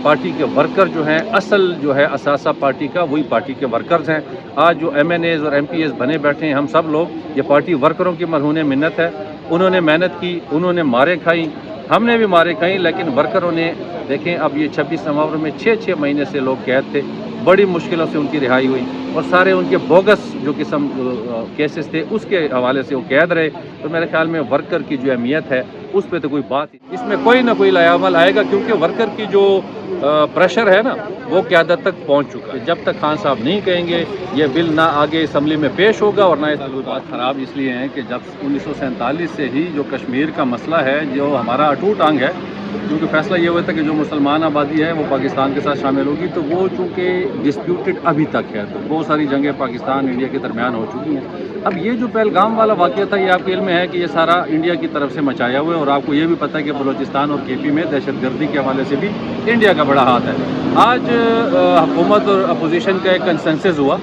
Party کے worker جو ہیں، اصل جو ہے اثاثہ پارٹی کا وہی پارٹی کے ورکرز ہیں۔ آج جو ایم این ایز اور ایم پی ایز بنے بیٹھے ہیں، ہم سب لوگ، یہ پارٹی ورکروں کی مرہون منت ہے۔ انہوں نے محنت کی، انہوں نے ماریں کھائیں، ہم نے بھی مارے کھائیں، لیکن ورکروں نے دیکھیں اب یہ 26 نومبر میں 6 مہینے سے لوگ قید تھے، بڑی مشکلوں سے ان کی رہائی ہوئی اور سارے ان کے بوگس جو قسم کیسز تھے اس کے حوالے سے وہ قید رہے۔ تو میرے خیال میں ورکر کی جو اہمیت ہے اس پہ تو کوئی بات ہی، اس میں کوئی نہ کوئی لائحہ عمل آئے گا، کیونکہ ورکر کی جو پریشر ہے نا وہ قیادت تک پہنچ چکا ہے۔ جب تک خان صاحب نہیں کہیں گے یہ بل نہ آگے اسمبلی میں پیش ہوگا اور نہ اس میں بات خراب اس لیے ہے کہ جب 1947 سے ہی جو کشمیر کا مسئلہ ہے جو ہمارا اٹوٹ انگ ہے، کیونکہ فیصلہ یہ ہوا تھا کہ جو مسلمان آبادی ہے وہ پاکستان کے ساتھ شامل ہوگی، تو وہ چونکہ ڈسپیوٹڈ ابھی تک ہے، تو بہت ساری جنگیں پاکستان انڈیا کے درمیان ہو چکی ہیں۔ اب یہ جو پہلگام والا واقعہ تھا، یہ آپ کے علم میں ہے کہ یہ سارا انڈیا کی طرف سے مچایا ہوا ہے، اور آپ کو یہ بھی پتہ ہے کہ بلوچستان اور کے پی میں دہشت گردی کے حوالے سے بھی انڈیا کا بڑا ہاتھ ہے۔ آج حکومت اور اپوزیشن کا ایک کنسنسس ہوا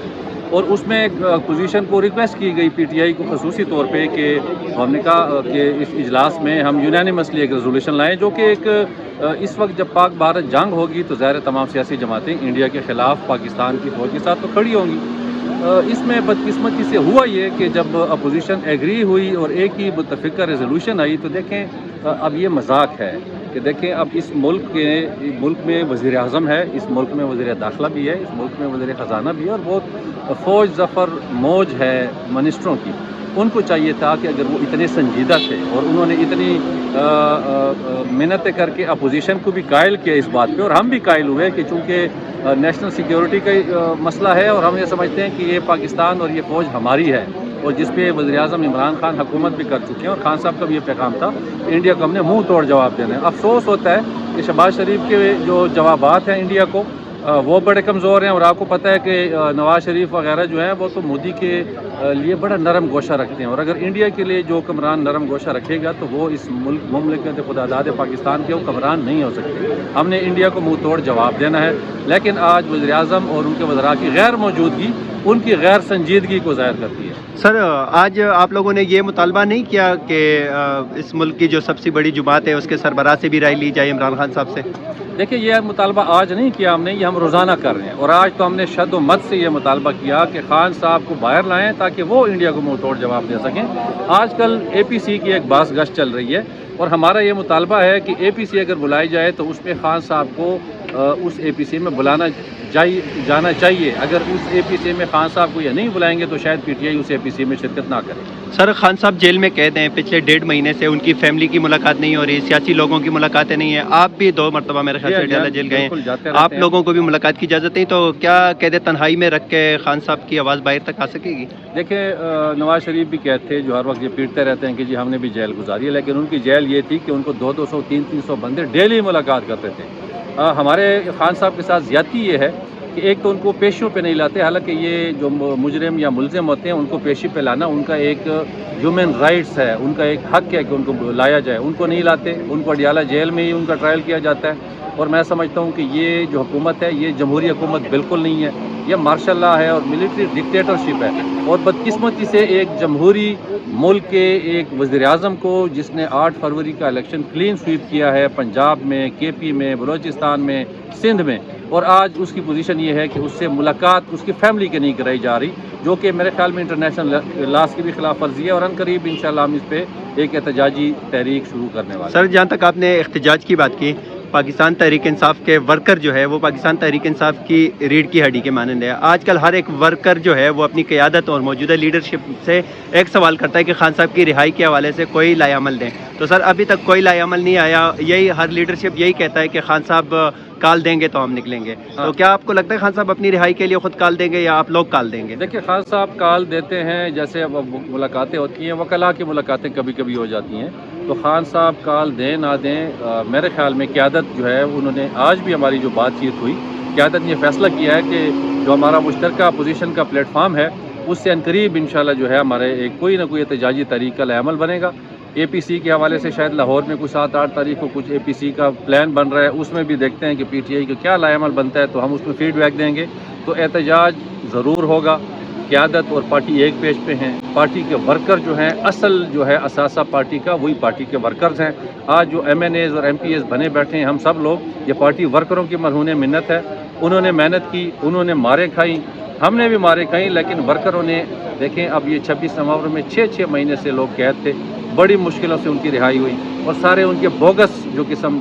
اور اس میں ایک اپوزیشن کو ریکویسٹ کی گئی، پی ٹی آئی کو خصوصی طور پہ، کہ ہم نے کہا کہ اس اجلاس میں ہم یونینیمسلی ایک ریزولوشن لائیں، جو کہ ایک اس وقت جب پاک بھارت جنگ ہوگی تو ظاہر تمام سیاسی جماعتیں انڈیا کے خلاف پاکستان کی فوج کے ساتھ تو کھڑی ہوں گی۔ اس میں بدقسمتی سے ہوا یہ کہ جب اپوزیشن ایگری ہوئی اور ایک ہی متفقہ ریزولوشن آئی، تو دیکھیں اب یہ مذاق ہے کہ دیکھیں اب اس ملک میں وزیر اعظم ہے، اس ملک میں وزیر داخلہ بھی ہے، اس ملک میں وزیر خزانہ بھی ہے، اور بہت فوج ظفر موج ہے منسٹروں کی۔ ان کو چاہیے تھا کہ اگر وہ اتنے سنجیدہ تھے اور انہوں نے اتنی محنتیں کر کے اپوزیشن کو بھی قائل کیا اس بات پہ، اور ہم بھی قائل ہوئے کہ چونکہ نیشنل سیکیورٹی کا مسئلہ ہے اور ہم یہ سمجھتے ہیں کہ یہ پاکستان اور یہ فوج ہماری ہے، اور جس پہ وزیر اعظم عمران خان حکومت بھی کر چکے ہیں، اور خان صاحب کا بھی یہ پیغام تھا انڈیا کو ہم نے منہ توڑ جواب دینا ہے۔ افسوس ہوتا ہے کہ شہباز شریف کے جو جوابات ہیں انڈیا کو وہ بڑے کمزور ہیں، اور آپ کو پتہ ہے کہ نواز شریف وغیرہ جو ہیں وہ تو مودی کے لیے بڑا نرم گوشہ رکھتے ہیں، اور اگر انڈیا کے لیے جو حکمران نرم گوشہ رکھے گا تو وہ اس مملکت خدا داد پاکستان کے حکمران نہیں ہو سکتے۔ ہم نے انڈیا کو منہ توڑ جواب دینا ہے، لیکن آج وزیر اعظم اور ان کے وزراء کی غیر موجودگی ان کی غیر سنجیدگی کو ظاہر کرتی ہے۔ سر، آج آپ لوگوں نے یہ مطالبہ نہیں کیا کہ اس ملک کی جو سب سے بڑی جماعت ہے اس کے سربراہ سے بھی رائے لی جائے، عمران خان صاحب سے؟ دیکھیں یہ مطالبہ آج نہیں کیا ہم نے، یہ ہم روزانہ کر رہے ہیں، اور آج تو ہم نے شد و مت سے یہ مطالبہ کیا کہ خان صاحب کو باہر لائیں تاکہ وہ انڈیا کو منہ توڑ جواب دے سکیں۔ آج کل اے پی سی کی ایک باز گشت چل رہی ہے، اور ہمارا یہ مطالبہ ہے کہ اے پی سی اگر بلائی جائے تو اس میں خان صاحب کو اس اے پی سی میں جانا چاہیے۔ اگر اس اے پی سی میں خان صاحب کو یہ نہیں بلائیں گے تو شاید پی ٹی آئی اس اے پی سی میں شرکت نہ کرے۔ سر، خان صاحب جیل میں قید ہیں، پچھلے 1.5 مہینے سے ان کی فیملی کی ملاقات نہیں ہو رہی، سیاسی لوگوں کی ملاقاتیں نہیں ہیں، آپ بھی 2 مرتبہ میرے خیال سے ڈیالہ جیل گئے ہیں، آپ لوگوں کو بھی ملاقات کی اجازت نہیں، تو کیا قید تنہائی میں رکھ کے خان صاحب کی آواز باہر تک آ سکے گی؟ دیکھیں نواز شریف بھی قید تھے، جو ہر وقت یہ پیٹتے رہتے ہیں کہ جی ہم نے بھی جیل گزاری ہے، لیکن ان کی جیل یہ تھی کہ ان کو 200 300 بندے ڈیلی ملاقات کرتے تھے۔ ہمارے خان صاحب کے ساتھ زیادتی یہ ہے کہ ایک تو ان کو پیشیوں پہ نہیں لاتے، حالانکہ یہ جو مجرم یا ملزم ہوتے ہیں ان کو پیشی پہ لانا ان کا ایک ہیومن رائٹس ہے، ان کا ایک حق ہے کہ ان کو لایا جائے، ان کو نہیں لاتے، ان کو اڈیالہ جیل میں ہی ان کا ٹرائل کیا جاتا ہے۔ اور میں سمجھتا ہوں کہ یہ جو حکومت ہے یہ جمہوری حکومت بالکل نہیں ہے، یہ مارشل لا ہے اور ملٹری ڈکٹیٹرشپ ہے، اور بدقسمتی سے ایک جمہوری ملک کے ایک وزیر اعظم کو جس نے 8 فروری کا الیکشن کلین سویپ کیا ہے پنجاب میں، کے پی میں، بلوچستان میں، سندھ میں، اور آج اس کی پوزیشن یہ ہے کہ اس سے ملاقات اس کی فیملی کے نہیں کرائی جا رہی، جو کہ میرے خیال میں انٹرنیشنل لاس کی بھی خلاف ورزی ہے، اور عنقریب انشاءاللہ ہم اس پہ ایک احتجاجی تحریک شروع کرنے والے ہیں۔ سر، جہاں تک آپ نے احتجاج کی بات کی، پاکستان تحریک انصاف کے ورکر جو ہے وہ پاکستان تحریک انصاف کی ریڑھ کی ہڈی کے مانند ہے۔ آج کل ہر ایک ورکر جو ہے وہ اپنی قیادت اور موجودہ لیڈرشپ سے ایک سوال کرتا ہے کہ خان صاحب کی رہائی کے حوالے سے کوئی لائحہ عمل دیں، تو سر ابھی تک کوئی لائحہ عمل نہیں آیا، یہی ہر لیڈرشپ یہی کہتا ہے کہ خان صاحب کال دیں گے تو ہم نکلیں گے، تو کیا آپ کو لگتا ہے خان صاحب اپنی رہائی کے لیے خود کال دیں گے یا آپ لوگ کال دیں گے؟ دیکھیں خان صاحب کال دیتے ہیں، جیسے اب ملاقاتیں ہوتی ہیں، وکلاء کی ملاقاتیں کبھی کبھی ہو جاتی ہیں، تو خان صاحب کال دیں نہ دیں، میرے خیال میں قیادت جو ہے انہوں نے آج بھی ہماری جو بات چیت ہوئی، قیادت نے یہ فیصلہ کیا ہے کہ جو ہمارا مشترکہ اپوزیشن کا پلیٹ فارم ہے اس سے عنقریب انشاءاللہ جو ہے ہمارے ایک کوئی نہ کوئی احتجاجی تحریک کا عمل بنے گا۔ اے پی سی کے حوالے سے شاید لاہور میں کچھ 7-8 تاریخ کو کچھ اے پی سی کا پلان بن رہا ہے، اس میں بھی دیکھتے ہیں کہ پی ٹی آئی کا کیا لائحہ عمل بنتا ہے، تو ہم اس میں فیڈ بیک دیں گے، تو احتجاج ضرور ہوگا۔ قیادت اور پارٹی ایک پیج پہ ہیں. پارٹی کے ورکر جو ہیں اصل جو ہے اثاثہ پارٹی کا وہی پارٹی کے ورکرز ہیں. آج جو ایم این ایز اور ایم پی ایز بنے بیٹھے ہیں ہم سب لوگ یہ پارٹی ورکروں کی مرہون منت ہے. انہوں نے محنت کی, انہوں نے ماریں کھائیں, ہم نے بھی مارے کھائیں, لیکن ورکروں نے دیکھیں اب یہ 26 نومبر میں 6 مہینے سے لوگ قید تھے, بڑی مشکلوں سے ان کی رہائی ہوئی اور سارے ان کے بوگس جو قسم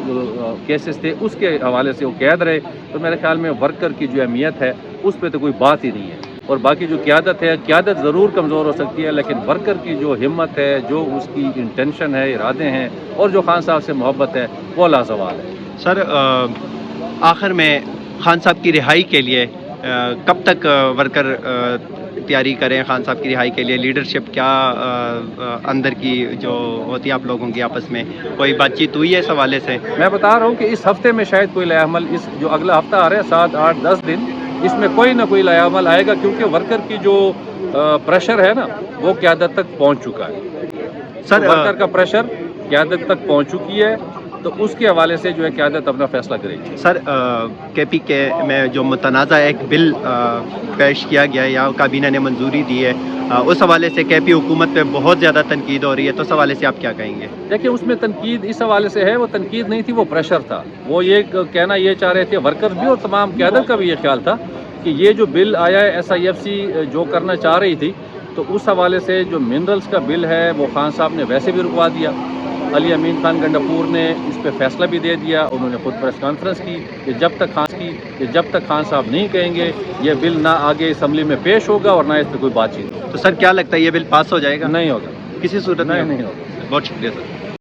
کیسز تھے اس کے حوالے سے وہ قید رہے. تو میرے خیال میں ورکر کی جو اہمیت ہے اس پہ تو کوئی بات ہی نہیں ہے. اور باقی جو قیادت ہے, قیادت ضرور کمزور ہو سکتی ہے لیکن ورکر کی جو ہمت ہے, جو اس کی انٹینشن ہے, ارادے ہیں اور جو خان صاحب سے محبت ہے وہ لازوال ہے. سر آخر میں خان صاحب کی رہائی کے لیے کب تک ورکر تیاری کریں خان صاحب کی رہائی کے لیے؟ لیڈرشپ کیا اندر کی جو ہوتی ہے آپ لوگوں کی آپس میں کوئی بات چیت ہوئی ہے اس حوالے سے؟ میں بتا رہا ہوں کہ اس ہفتے میں شاید کوئی لائحہ عمل, اس جو اگلا ہفتہ آ رہا ہے 7, 8, 10 دن, اس میں کوئی نہ کوئی لائحہ عمل آئے گا کیونکہ ورکر کی جو پریشر ہے نا وہ قیادت تک پہنچ چکا ہے. سر ورکر کا پریشر قیادت تک پہنچ چکی ہے تو اس کے حوالے سے جو ہے قیادت اپنا فیصلہ کرے گی. سر کے پی کے میں جو متنازع ایک بل پیش کیا گیا ہے یا کابینہ نے منظوری دی ہے, اس حوالے سے کے پی حکومت پہ بہت زیادہ تنقید ہو رہی ہے, تو اس حوالے سے آپ کیا کہیں گے؟ دیکھیں اس میں تنقید اس حوالے سے ہے, وہ تنقید نہیں تھی, وہ پریشر تھا. وہ یہ کہنا یہ چاہ رہے تھے ورکر بھی اور تمام قیادت کا بھی یہ خیال تھا کہ یہ جو بل آیا ہے SIFC جو کرنا چاہ رہی تھی تو اس حوالے سے جو منرلز کا بل ہے وہ خان صاحب نے ویسے بھی رکوا دیا. علی امین خان گنڈاپور نے اس پہ فیصلہ بھی دے دیا. انہوں نے خود پریس کانفرنس کی کہ جب تک خان صاحب نہیں کہیں گے یہ بل نہ آگے اسمبلی میں پیش ہوگا اور نہ اس پہ کوئی بات چیت. تو سر کیا لگتا ہے یہ بل پاس ہو جائے گا؟ نہیں ہوگا, کسی صورت میں نہیں ہوگا. بہت شکریہ سر.